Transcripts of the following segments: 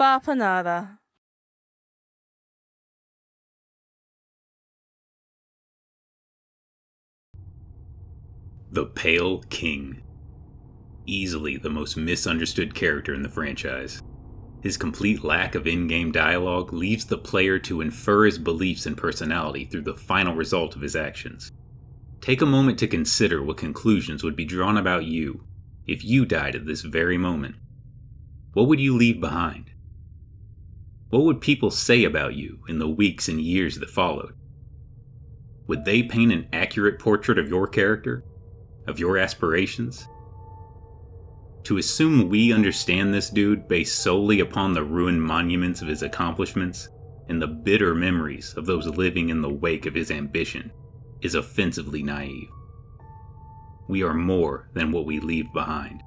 Bapanada. The Pale King. Easily the most misunderstood character in the franchise. His complete lack of in-game dialogue leaves the player to infer his beliefs and personality through the final result of his actions. Take a moment to consider what conclusions would be drawn about you if you died at this very moment. What would you leave behind? What would people say about you in the weeks and years that followed? Would they paint an accurate portrait of your character? Of your aspirations? To assume we understand this dude based solely upon the ruined monuments of his accomplishments and the bitter memories of those living in the wake of his ambition is offensively naive. We are more than what we leave behind.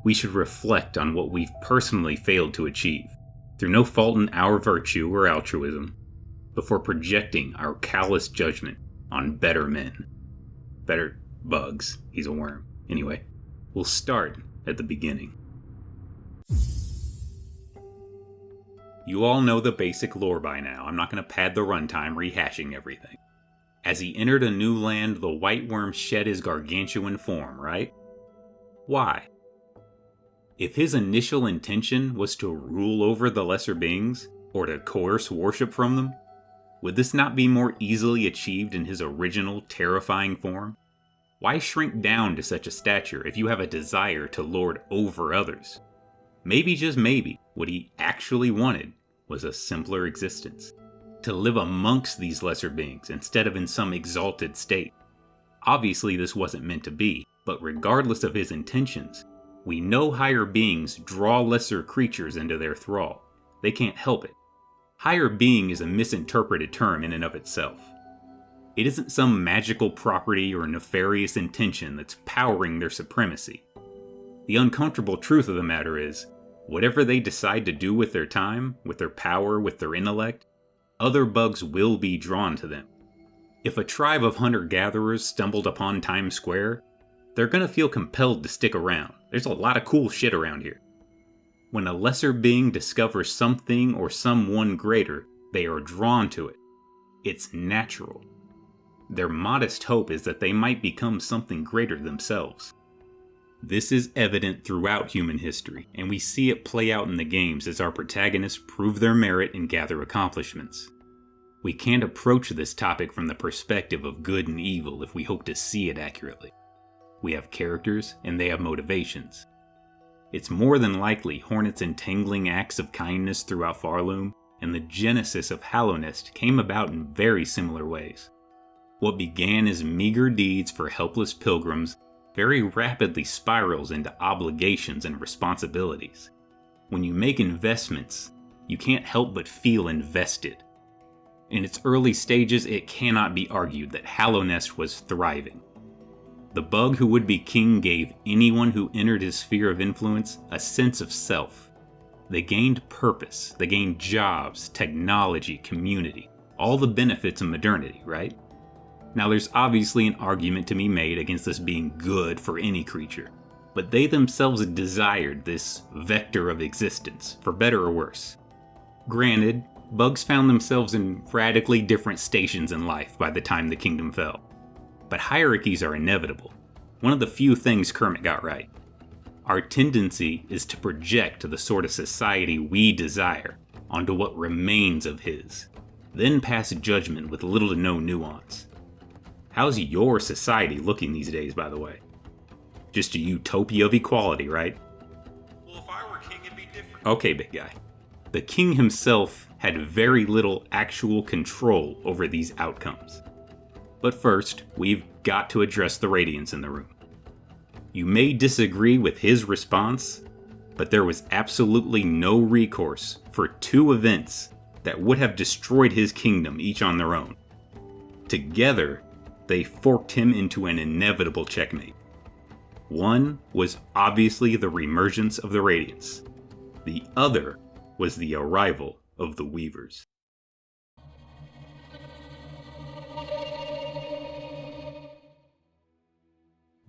We should reflect on what we've personally failed to achieve, through no fault in our virtue or altruism, before projecting our callous judgment on better men. Better bugs. He's a worm. Anyway, we'll start at the beginning. You all know the basic lore by now. I'm not going to pad the runtime rehashing everything. As he entered a new land, the white worm shed his gargantuan form, right? Why? If his initial intention was to rule over the lesser beings, or to coerce worship from them, would this not be more easily achieved in his original terrifying form? Why shrink down to such a stature if you have a desire to lord over others? Maybe, just maybe, what he actually wanted was a simpler existence. To live amongst these lesser beings instead of in some exalted state. Obviously this wasn't meant to be, but regardless of his intentions, we know higher beings draw lesser creatures into their thrall. They can't help it. Higher being is a misinterpreted term in and of itself. It isn't some magical property or nefarious intention that's powering their supremacy. The uncomfortable truth of the matter is, whatever they decide to do with their time, with their power, with their intellect, other bugs will be drawn to them. If a tribe of hunter-gatherers stumbled upon Times Square, they're gonna feel compelled to stick around. There's a lot of cool shit around here. When a lesser being discovers something or someone greater, they are drawn to it. It's natural. Their modest hope is that they might become something greater themselves. This is evident throughout human history, and we see it play out in the games as our protagonists prove their merit and gather accomplishments. We can't approach this topic from the perspective of good and evil if we hope to see it accurately. We have characters, and they have motivations. It's more than likely Hornet's entangling acts of kindness throughout Farloom and the genesis of Hallownest came about in very similar ways. What began as meager deeds for helpless pilgrims very rapidly spirals into obligations and responsibilities. When you make investments, you can't help but feel invested. In its early stages, it cannot be argued that Hallownest was thriving. The bug who would be king gave anyone who entered his sphere of influence a sense of self. They gained purpose, they gained jobs, technology, community, all the benefits of modernity, right? Now there's obviously an argument to be made against this being good for any creature, but they themselves desired this vector of existence, for better or worse. Granted, bugs found themselves in radically different stations in life by the time the kingdom fell. But hierarchies are inevitable. One of the few things Kermit got right. Our tendency is to project the sort of society we desire onto what remains of his, then pass judgment with little to no nuance. How's your society looking these days, by the way? Just a utopia of equality, right? Well, if I were king, it'd be different. Okay, big guy. The king himself had very little actual control over these outcomes. But first, we've got to address the Radiants in the room. You may disagree with his response, but there was absolutely no recourse for two events that would have destroyed his kingdom each on their own. Together, they forked him into an inevitable checkmate. One was obviously the reemergence of the Radiants. The other was the arrival of the Weavers.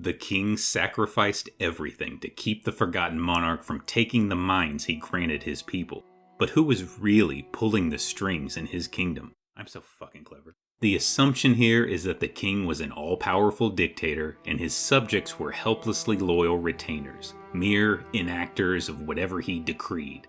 The king sacrificed everything to keep the Forgotten Monarch from taking the mines he granted his people. But who was really pulling the strings in his kingdom? I'm so fucking clever. The assumption here is that the king was an all-powerful dictator and his subjects were helplessly loyal retainers, mere enactors of whatever he decreed.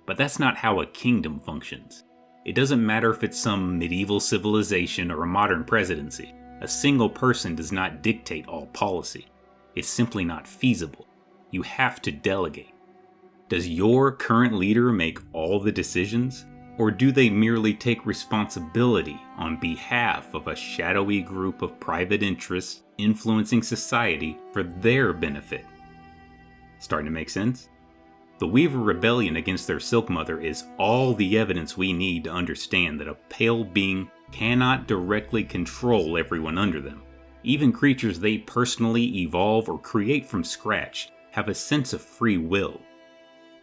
But that's not how a kingdom functions. It doesn't matter if it's some medieval civilization or a modern presidency. A single person does not dictate all policy. It's simply not feasible. You have to delegate. Does your current leader make all the decisions? Or do they merely take responsibility on behalf of a shadowy group of private interests influencing society for their benefit? Starting to make sense? The Weaver rebellion against their Silk Mother is all the evidence we need to understand that a pale being cannot directly control everyone under them. Even creatures they personally evolve or create from scratch have a sense of free will.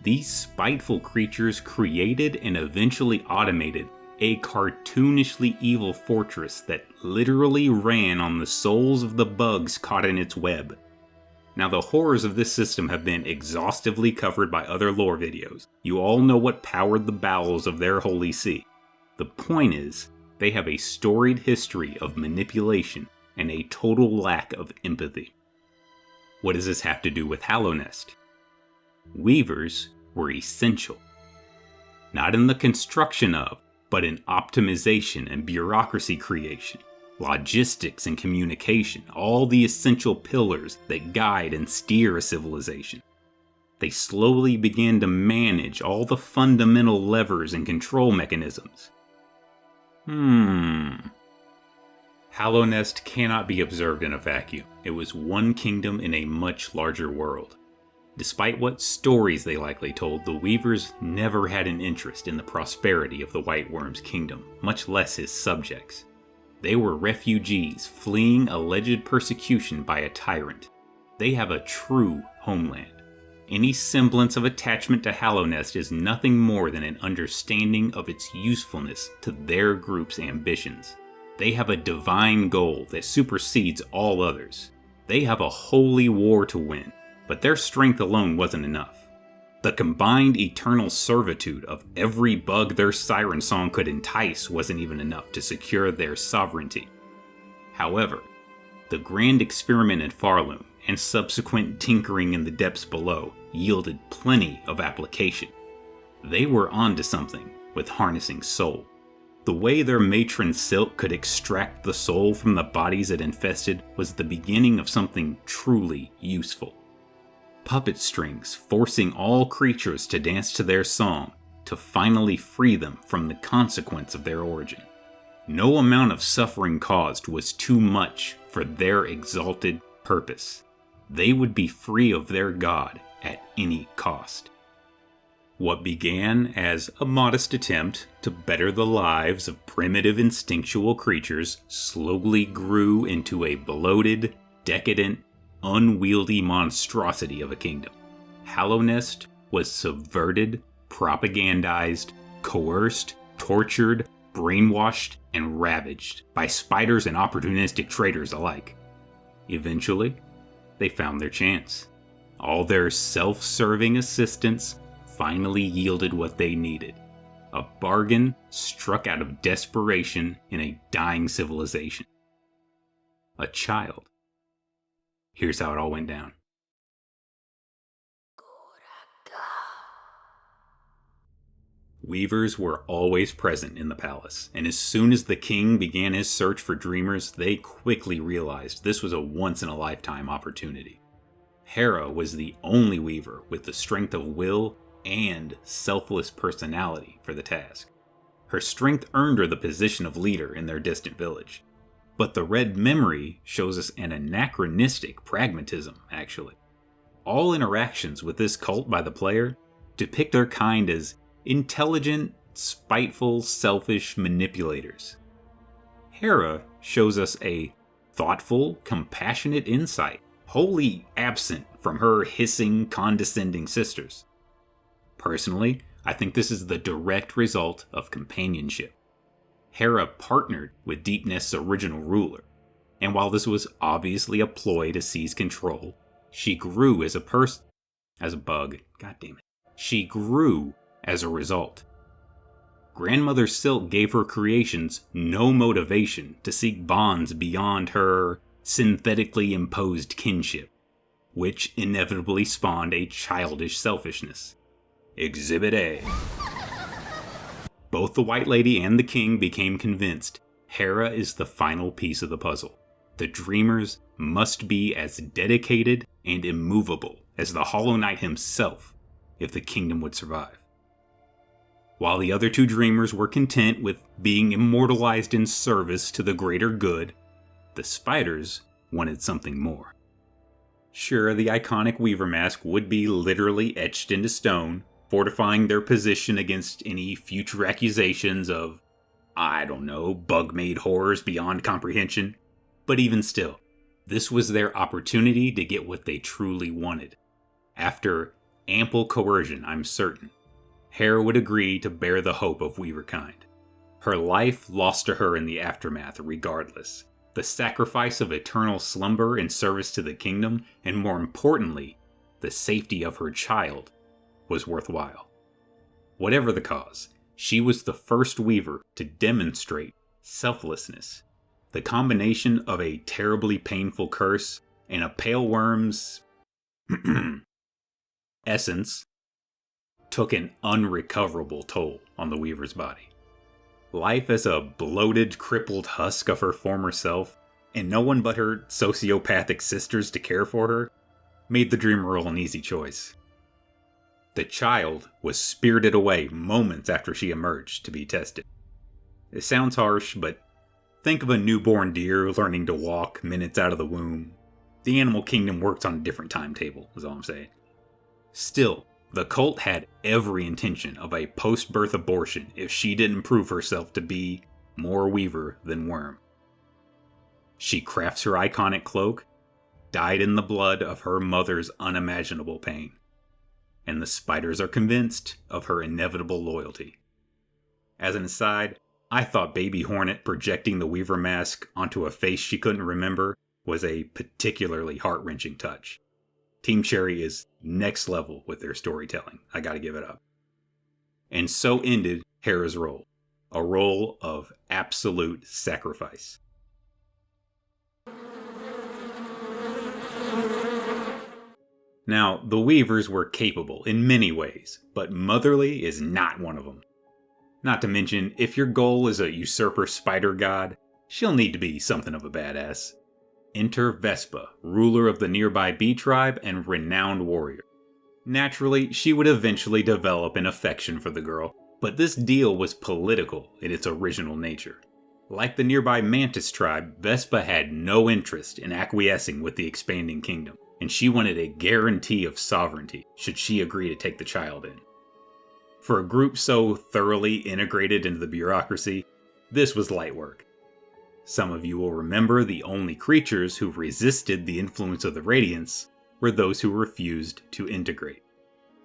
These spiteful creatures created and eventually automated a cartoonishly evil fortress that literally ran on the souls of the bugs caught in its web. Now, the horrors of this system have been exhaustively covered by other lore videos. You all know what powered the bowels of their holy see. The point is, they have a storied history of manipulation and a total lack of empathy. What does this have to do with Hallownest? Weavers were essential. Not in the construction of, but in optimization and bureaucracy creation, logistics and communication, all the essential pillars that guide and steer a civilization. They slowly began to manage all the fundamental levers and control mechanisms. Hallownest cannot be observed in a vacuum. It was one kingdom in a much larger world. Despite what stories they likely told, the Weavers never had an interest in the prosperity of the White Worm's kingdom, much less his subjects. They were refugees fleeing alleged persecution by a tyrant. They have a true homeland. Any semblance of attachment to Hallownest is nothing more than an understanding of its usefulness to their group's ambitions. They have a divine goal that supersedes all others. They have a holy war to win, but their strength alone wasn't enough. The combined eternal servitude of every bug their siren song could entice wasn't even enough to secure their sovereignty. However, the grand experiment in Farloom and subsequent tinkering in the depths below yielded plenty of application. They were onto something with harnessing soul. The way their matron Silk could extract the soul from the bodies it infested was the beginning of something truly useful. Puppet strings forcing all creatures to dance to their song to finally free them from the consequence of their origin. No amount of suffering caused was too much for their exalted purpose. They would be free of their god at any cost. What began as a modest attempt to better the lives of primitive instinctual creatures slowly grew into a bloated, decadent, unwieldy monstrosity of a kingdom. Hallownest was subverted, propagandized, coerced, tortured, brainwashed, and ravaged by spiders and opportunistic traitors alike. Eventually, they found their chance. All their self-serving assistance finally yielded what they needed. A bargain struck out of desperation in a dying civilization. A child. Here's how it all went down. Weavers were always present in the palace, and as soon as the king began his search for dreamers, they quickly realized this was a once-in-a-lifetime opportunity. Hera was the only weaver with the strength of will and selfless personality for the task. Her strength earned her the position of leader in their distant village. But the red memory shows us an anachronistic pragmatism, actually. All interactions with this cult by the player depict their kind as intelligent, spiteful, selfish manipulators. Hera shows us a thoughtful, compassionate insight, wholly absent from her hissing, condescending sisters. Personally, I think this is the direct result of companionship. Hera partnered with Deepnest's original ruler. And while this was obviously a ploy to seize control, she grew as a person. As a bug. God damn it. She grew as a result. Grandmother Silk gave her creations no motivation to seek bonds beyond her synthetically imposed kinship, which inevitably spawned a childish selfishness. Exhibit A. Both the White Lady and the King became convinced Hera is the final piece of the puzzle. The Dreamers must be as dedicated and immovable as the Hollow Knight himself if the kingdom would survive. While the other two Dreamers were content with being immortalized in service to the greater good, the Spiders wanted something more. Sure, the iconic Weaver mask would be literally etched into stone, fortifying their position against any future accusations of, I don't know, bug-made horrors beyond comprehension. But even still, this was their opportunity to get what they truly wanted. After ample coercion, I'm certain, Hera would agree to bear the hope of Weaverkind. Her life lost to her in the aftermath regardless. The sacrifice of eternal slumber in service to the kingdom, and more importantly, the safety of her child, was worthwhile. Whatever the cause, she was the first Weaver to demonstrate selflessness. The combination of a terribly painful curse and a pale worm's essence took an unrecoverable toll on the Weaver's body. Life as a bloated, crippled husk of her former self, and no one but her sociopathic sisters to care for her, made the Dreamer role an easy choice. The child was spirited away moments after she emerged to be tested. It sounds harsh, but think of a newborn deer learning to walk minutes out of the womb. The animal kingdom works on a different timetable, is all I'm saying. Still, the cult had every intention of a post-birth abortion if she didn't prove herself to be more Weaver than Worm. She crafts her iconic cloak, dyed in the blood of her mother's unimaginable pain. And the Spiders are convinced of her inevitable loyalty. As an aside, I thought Baby Hornet projecting the Weaver mask onto a face she couldn't remember was a particularly heart-wrenching touch. Team Cherry is next level with their storytelling. I gotta give it up. And so ended Hera's role. A role of absolute sacrifice. Now, the Weavers were capable in many ways, but motherly is not one of them. Not to mention, if your goal is a usurper spider god, she'll need to be something of a badass. Enter Vespa, ruler of the nearby bee tribe and renowned warrior. Naturally, she would eventually develop an affection for the girl, but this deal was political in its original nature. Like the nearby Mantis tribe, Vespa had no interest in acquiescing with the expanding kingdom, and she wanted a guarantee of sovereignty should she agree to take the child in. For a group so thoroughly integrated into the bureaucracy, this was light work. Some of you will remember the only creatures who resisted the influence of the Radiants were those who refused to integrate.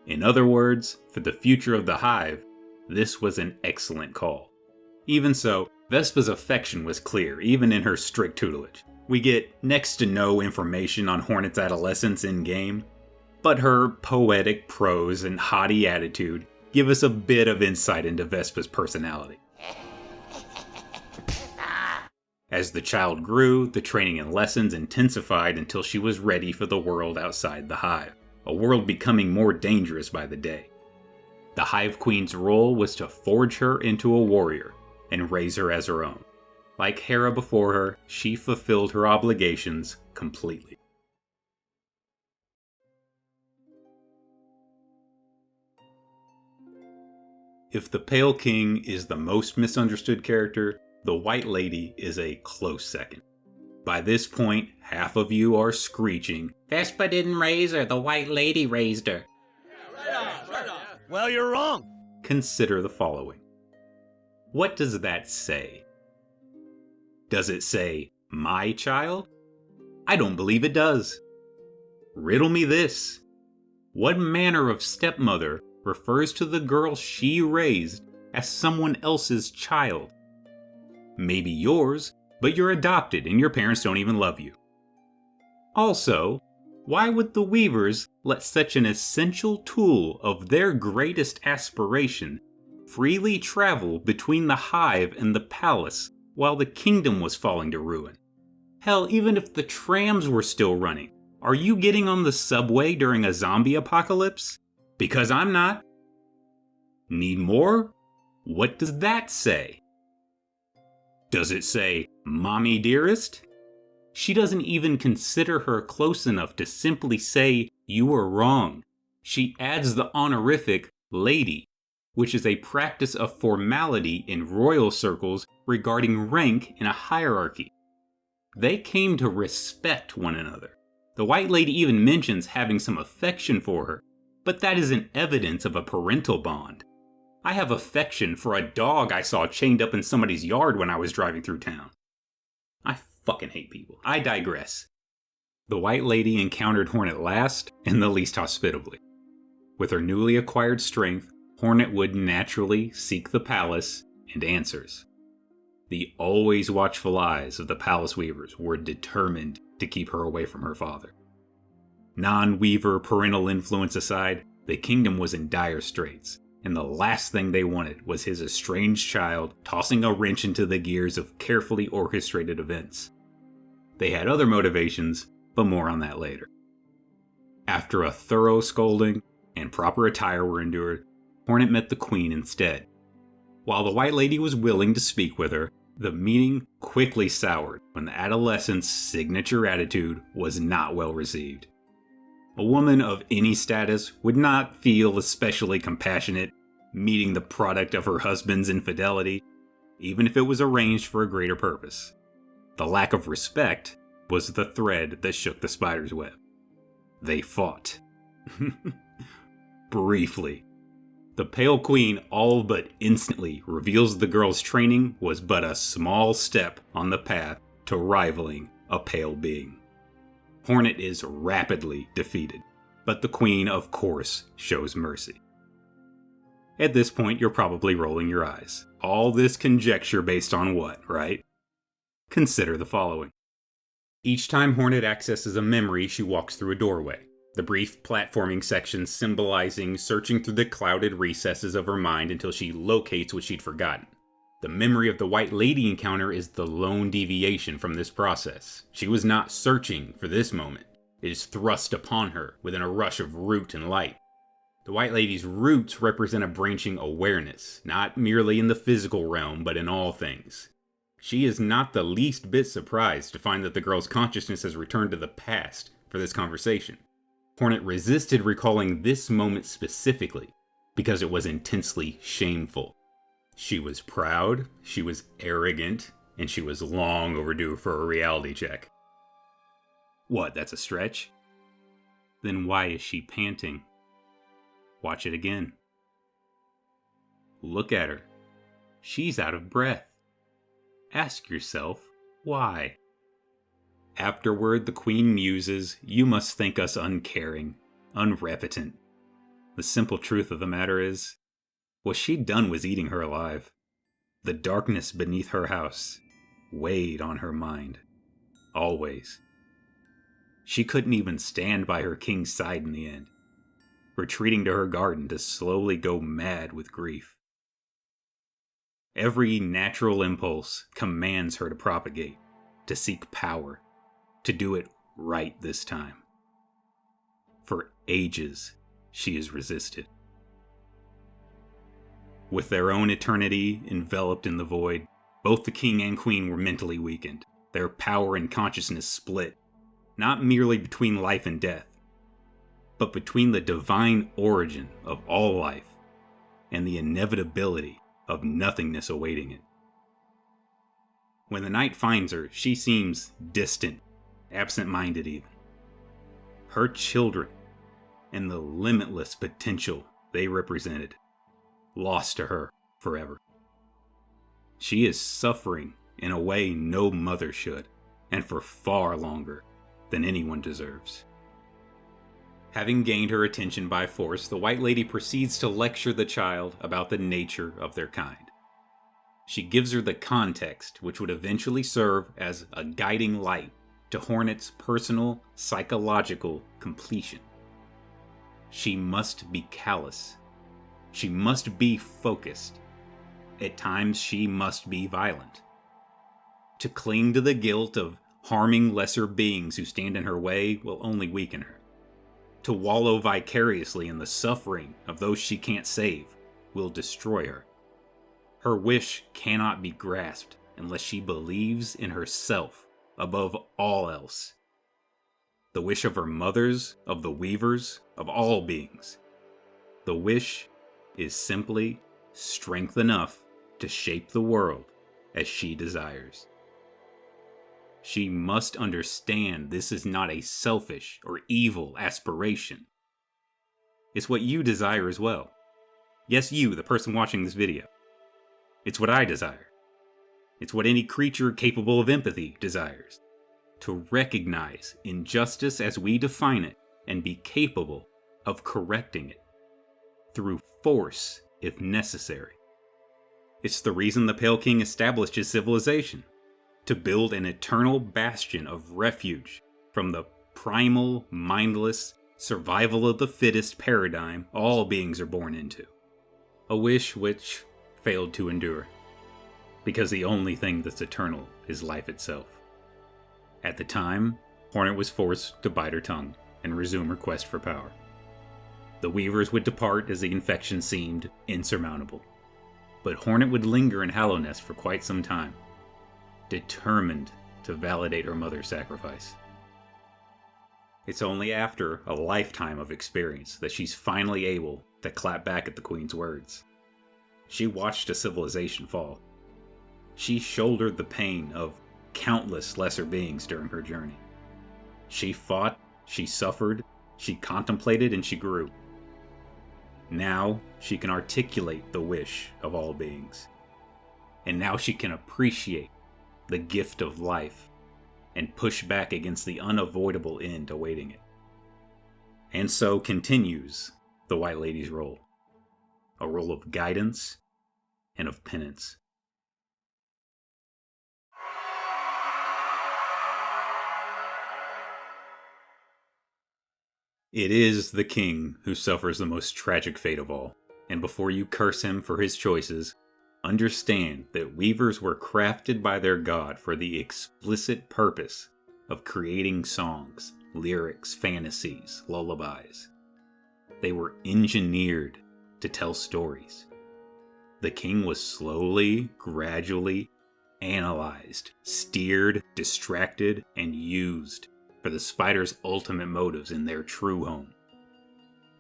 In other words, for the future of the Hive, this was an excellent call. Even so, Vespa's affection was clear, even in her strict tutelage. We get next to no information on Hornet's adolescence in-game, but her poetic prose and haughty attitude give us a bit of insight into Vespa's personality. As the child grew, the training and lessons intensified until she was ready for the world outside the Hive, a world becoming more dangerous by the day. The Hive Queen's role was to forge her into a warrior and raise her as her own. Like Hera before her, she fulfilled her obligations completely. If the Pale King is the most misunderstood character, the White Lady is a close second. By this point, half of you are screeching, "Vespa didn't raise her, the White Lady raised her." Well, you're wrong. Consider the following. What does that say? Does it say, my child? I don't believe it does. Riddle me this. What manner of stepmother refers to the girl she raised as someone else's child? Maybe yours, but you're adopted and your parents don't even love you. Also, why would the Weavers let such an essential tool of their greatest aspiration freely travel between the hive and the palace while the kingdom was falling to ruin? Hell, even if the trams were still running, are you getting on the subway during a zombie apocalypse? Because I'm not. Need more? What does that say? Does it say, "Mommy dearest"? She doesn't even consider her close enough to simply say, "You were wrong." She adds the honorific "lady," which is a practice of formality in royal circles regarding rank in a hierarchy. They came to respect one another. The White Lady even mentions having some affection for her, but that isn't evidence of a parental bond. I have affection for a dog I saw chained up in somebody's yard when I was driving through town. I fucking hate people. I digress. The White Lady encountered Hornet last and the least hospitably. With her newly acquired strength, Hornet would naturally seek the palace and answers. The always watchful eyes of the Palace Weavers were determined to keep her away from her father. Non-Weaver parental influence aside, the kingdom was in dire straits, and the last thing they wanted was his estranged child tossing a wrench into the gears of carefully orchestrated events. They had other motivations, but more on that later. After a thorough scolding and proper attire were endured, Hornet met the Queen instead. While the White Lady was willing to speak with her, the meeting quickly soured when the adolescent's signature attitude was not well received. A woman of any status would not feel especially compassionate meeting the product of her husband's infidelity, even if it was arranged for a greater purpose. The lack of respect was the thread that shook the spider's web. They fought. Briefly. The Pale Queen all but instantly reveals the girl's training was but a small step on the path to rivaling a pale being. Hornet is rapidly defeated, but the Queen, of course, shows mercy. At this point, you're probably rolling your eyes. All this conjecture based on what, right? Consider the following. Each time Hornet accesses a memory, she walks through a doorway. The brief platforming section symbolizing searching through the clouded recesses of her mind until she locates what she'd forgotten. The memory of the White Lady encounter is the lone deviation from this process. She was not searching for this moment. It is thrust upon her within a rush of root and light. The White Lady's roots represent a branching awareness, not merely in the physical realm, but in all things. She is not the least bit surprised to find that the girl's consciousness has returned to the past for this conversation. Hornet resisted recalling this moment specifically because it was intensely shameful. She was proud, she was arrogant, and she was long overdue for a reality check. What, that's a stretch? Then why is she panting? Watch it again. Look at her. She's out of breath. Ask yourself, why? Afterward, the Queen muses, "You must think us uncaring, unrepentant." The simple truth of the matter is, what she'd done was eating her alive. The darkness beneath her house weighed on her mind. Always. She couldn't even stand by her king's side in the end, retreating to her garden to slowly go mad with grief. Every natural impulse commands her to propagate, to seek power, to do it right this time. For ages, she has resisted. With their own eternity enveloped in the void, both the king and queen were mentally weakened, their power and consciousness split, not merely between life and death, but between the divine origin of all life and the inevitability of nothingness awaiting it. When the night finds her, she seems distant, absent-minded even. Her children and the limitless potential they represented, lost to her forever. She is suffering in a way no mother should, and for far longer than anyone deserves. Having gained her attention by force, the White Lady proceeds to lecture the child about the nature of their kind. She gives her the context which would eventually serve as a guiding light to Hornet's personal, psychological completion. She must be callous. She must be focused. At times, she must be violent. To cling to the guilt of harming lesser beings who stand in her way will only weaken her. To wallow vicariously in the suffering of those she can't save will destroy her. Her wish cannot be grasped unless she believes in herself above all else. The wish of her mothers, of the weavers, of all beings. The wish is simply strength enough to shape the world as she desires. She must understand this is not a selfish or evil aspiration. It's what you desire as well. Yes, you, the person watching this video. It's what I desire. It's what any creature capable of empathy desires. To recognize injustice as we define it and be capable of correcting it. Through force, if necessary. It's the reason the Pale King established his civilization. To build an eternal bastion of refuge from the primal, mindless, survival of the fittest paradigm all beings are born into. A wish which failed to endure, because the only thing that's eternal is life itself. At the time, Hornet was forced to bite her tongue and resume her quest for power. The Weavers would depart as the infection seemed insurmountable, but Hornet would linger in Hallownest for quite some time, determined to validate her mother's sacrifice. It's only after a lifetime of experience that she's finally able to clap back at the Queen's words. She watched a civilization fall. She shouldered the pain of countless lesser beings during her journey. She fought, she suffered, she contemplated, and she grew. Now she can articulate the wish of all beings. And now she can appreciate the gift of life and push back against the unavoidable end awaiting it. And so continues the White Lady's role. A role of guidance and of penance. It is the king who suffers the most tragic fate of all, and before you curse him for his choices, understand that weavers were crafted by their god for the explicit purpose of creating songs, lyrics, fantasies, lullabies. They were engineered to tell stories. The king was slowly, gradually analyzed, steered, distracted, and used for the spider's ultimate motives in their true home.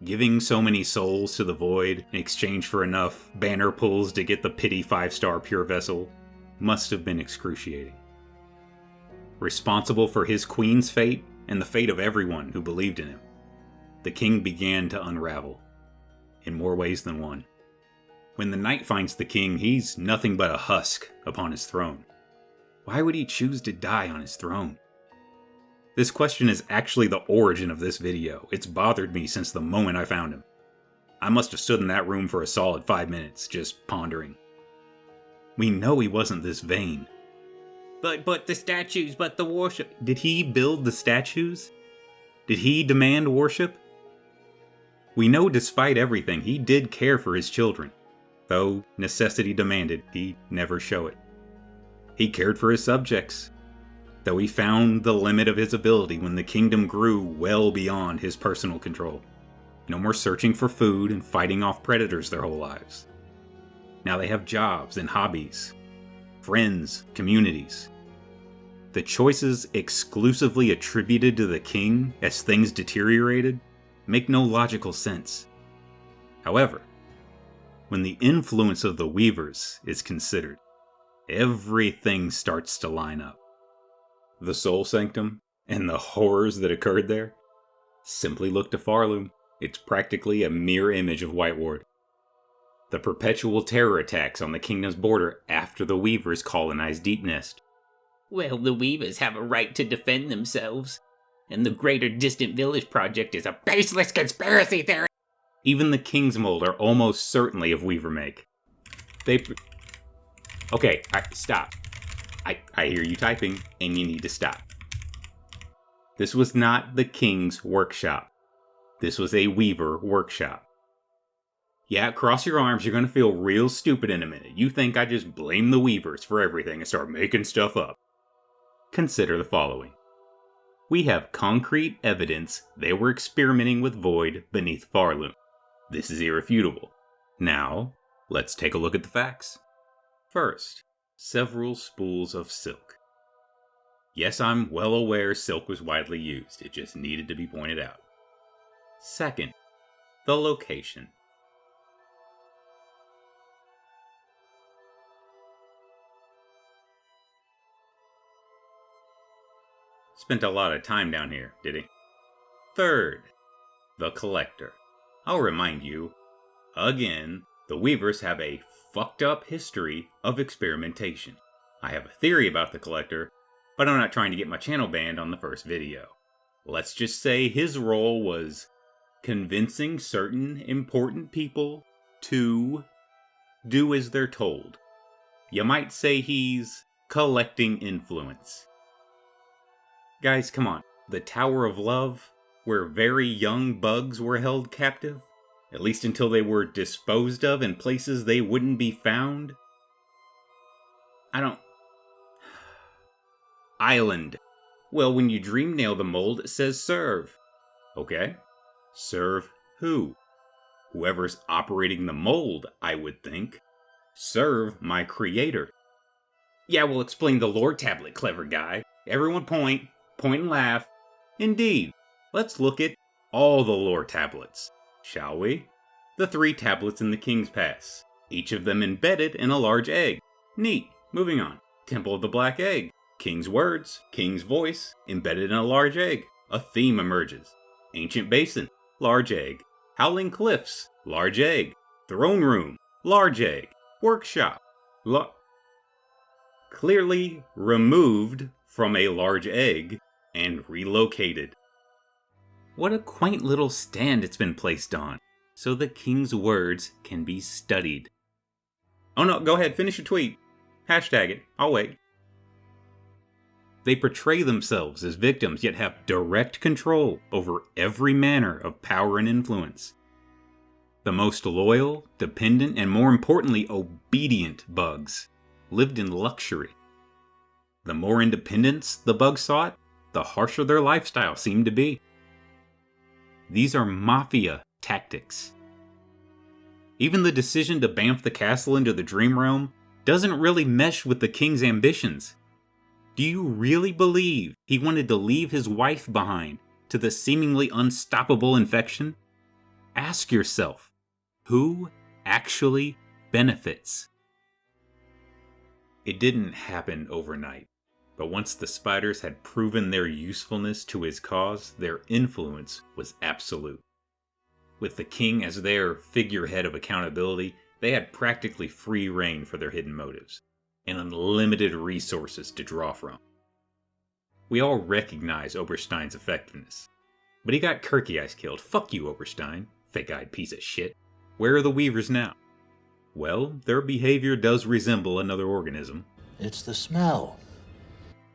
Giving so many souls to the void in exchange for enough banner pulls to get the pity 5-star pure vessel must have been excruciating. Responsible for his queen's fate and the fate of everyone who believed in him, the king began to unravel, in more ways than one. When the night finds the king, he's nothing but a husk upon his throne. Why would he choose to die on his throne? This question is actually the origin of this video. It's bothered me since the moment I found him. I must have stood in that room for a solid 5 minutes, just pondering. We know he wasn't this vain. But the statues, but the worship. Did he build the statues? Did he demand worship? We know despite everything, he did care for his children. Though necessity demanded, he never show it. He cared for his subjects. Though he found the limit of his ability when the kingdom grew well beyond his personal control. No more searching for food and fighting off predators their whole lives. Now they have jobs and hobbies, friends, communities. The choices exclusively attributed to the king as things deteriorated make no logical sense. However, when the influence of the weavers is considered, everything starts to line up. The Soul Sanctum and the horrors that occurred there? Simply look to Farloom. It's practically a mirror image of White Ward. The perpetual terror attacks on the kingdom's border after the weavers colonized Deep Nest. Well, the weavers have a right to defend themselves, and the Greater Distant Village Project is a baseless conspiracy theory. Even the King's Mold are almost certainly of weaver make. Okay, stop. I hear you typing, and you need to stop. This was not the king's workshop. This was a weaver workshop. Yeah, cross your arms, you're gonna feel real stupid in a minute. You think I just blame the weavers for everything and start making stuff up. Consider the following. We have concrete evidence they were experimenting with void beneath Farloom. This is irrefutable. Now, let's take a look at the facts. First, several spools of silk. Yes, I'm well aware silk was widely used. It just needed to be pointed out. Second, the location. Spent a lot of time down here, did he? Third, the collector. I'll remind you, again, the weavers have a fucked up history of experimentation. I have a theory about the collector, but I'm not trying to get my channel banned on the first video. Let's just say his role was convincing certain important people to do as they're told. You might say he's collecting influence. Guys, come on. The Tower of Love, where very young bugs were held captive, at least until they were disposed of in places they wouldn't be found. Island. Well, when you dream nail the mold, it says serve. Okay. Serve who? Whoever's operating the mold, I would think. Serve my creator. Yeah, we'll explain the lore tablet, clever guy. Everyone point and laugh. Indeed. Let's look at all the lore tablets, shall we? The 3 tablets in the King's Pass, each of them embedded in a large egg. Neat. Moving on. Temple of the Black Egg. King's Words, King's Voice, embedded in a large egg. A theme emerges. Ancient Basin, large egg. Howling Cliffs, large egg. Throne Room, large egg. Workshop, clearly removed from a large egg and relocated. What a quaint little stand it's been placed on, so the King's Words can be studied. Oh no, go ahead, finish your tweet. Hashtag it, I'll wait. They portray themselves as victims, yet have direct control over every manner of power and influence. The most loyal, dependent, and more importantly, obedient bugs lived in luxury. The more independence the bugs sought, the harsher their lifestyle seemed to be. These are mafia tactics. Even the decision to bamf the castle into the Dream Realm doesn't really mesh with the king's ambitions. Do you really believe he wanted to leave his wife behind to the seemingly unstoppable infection? Ask yourself, who actually benefits? It didn't happen overnight, but once the spiders had proven their usefulness to his cause, their influence was absolute. With the king as their figurehead of accountability, they had practically free reign for their hidden motives, and unlimited resources to draw from. We all recognize Oberstein's effectiveness, but he got Kirky Ice killed. Fuck you, Oberstein, fake-eyed piece of shit. Where are the Weavers now? Well, their behavior does resemble another organism. It's the smell.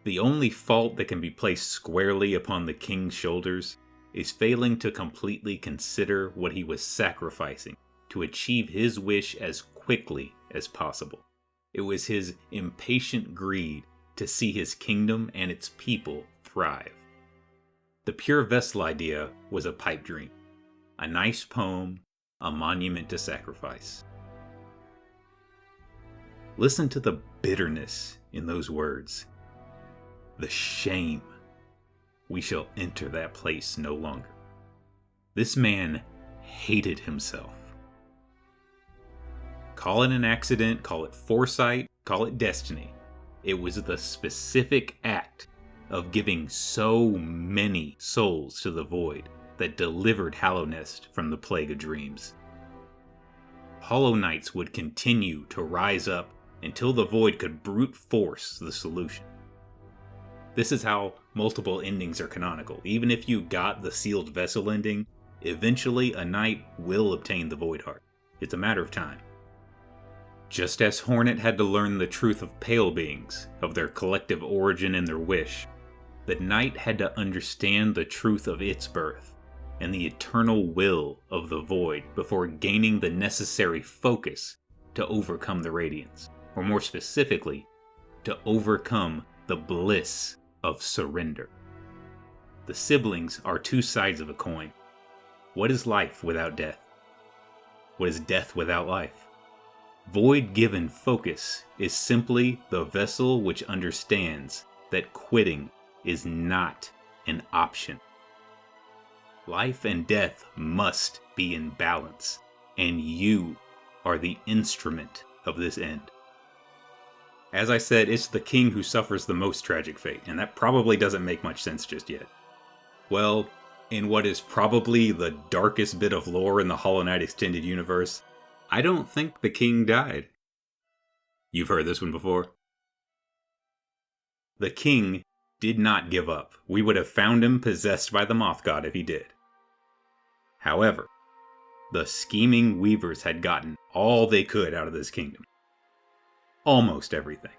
The only fault that can be placed squarely upon the king's shoulders is failing to completely consider what he was sacrificing to achieve his wish as quickly as possible. It was his impatient greed to see his kingdom and its people thrive. The pure vessel idea was a pipe dream, a nice poem, a monument to sacrifice. Listen to the bitterness in those words. The shame. We shall enter that place no longer. This man hated himself. Call it an accident, call it foresight, call it destiny. It was the specific act of giving so many souls to the void that delivered Hallownest from the plague of dreams. Hollow Knights would continue to rise up until the void could brute force the solution. This is how multiple endings are canonical. Even if you got the sealed vessel ending, eventually a knight will obtain the void heart. It's a matter of time. Just as Hornet had to learn the truth of pale beings, of their collective origin and their wish, the Night had to understand the truth of its birth and the eternal will of the Void before gaining the necessary focus to overcome the Radiance, or more specifically, to overcome the bliss of surrender. The siblings are two sides of a coin. What is life without death? What is death without life? Void-given focus is simply the vessel which understands that quitting is not an option. Life and death must be in balance, and you are the instrument of this end. As I said, it's the king who suffers the most tragic fate, and that probably doesn't make much sense just yet. Well, in what is probably the darkest bit of lore in the Hollow Knight Extended Universe, I don't think the king died. You've heard this one before. The king did not give up. We would have found him possessed by the Moth God if he did. However, the scheming weavers had gotten all they could out of this kingdom. Almost everything.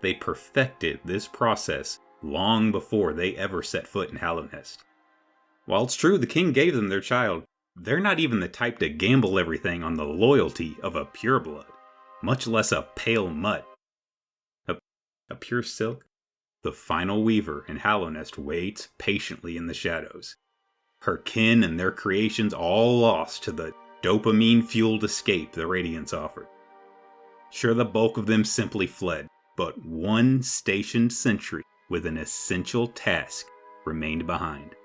They perfected this process long before they ever set foot in Hallownest. While it's true the king gave them their child, they're not even the type to gamble everything on the loyalty of a pureblood, much less a pale mutt. A pure silk? The final weaver in Hallownest waits patiently in the shadows. Her kin and their creations all lost to the dopamine-fueled escape the Radiance offered. Sure, the bulk of them simply fled, but one stationed sentry with an essential task remained behind.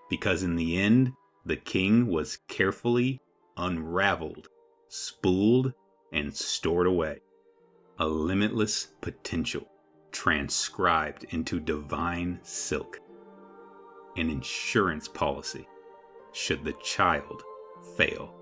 Because in the end, the king was carefully unraveled, spooled, and stored away. A limitless potential transcribed into divine silk. An insurance policy should the child fail.